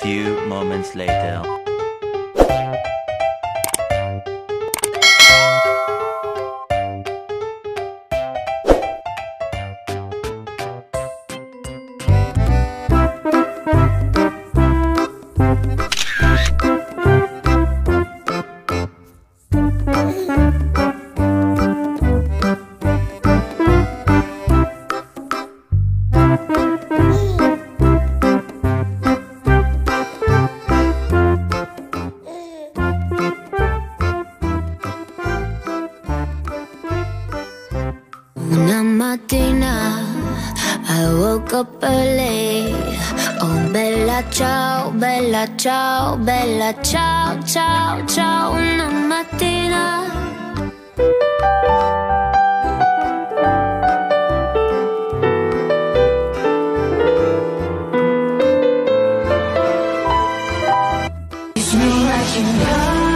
few moments later. Una mattina I woke up early. Oh bella ciao, bella ciao, bella ciao, ciao, ciao. Una mattina it's me that you know.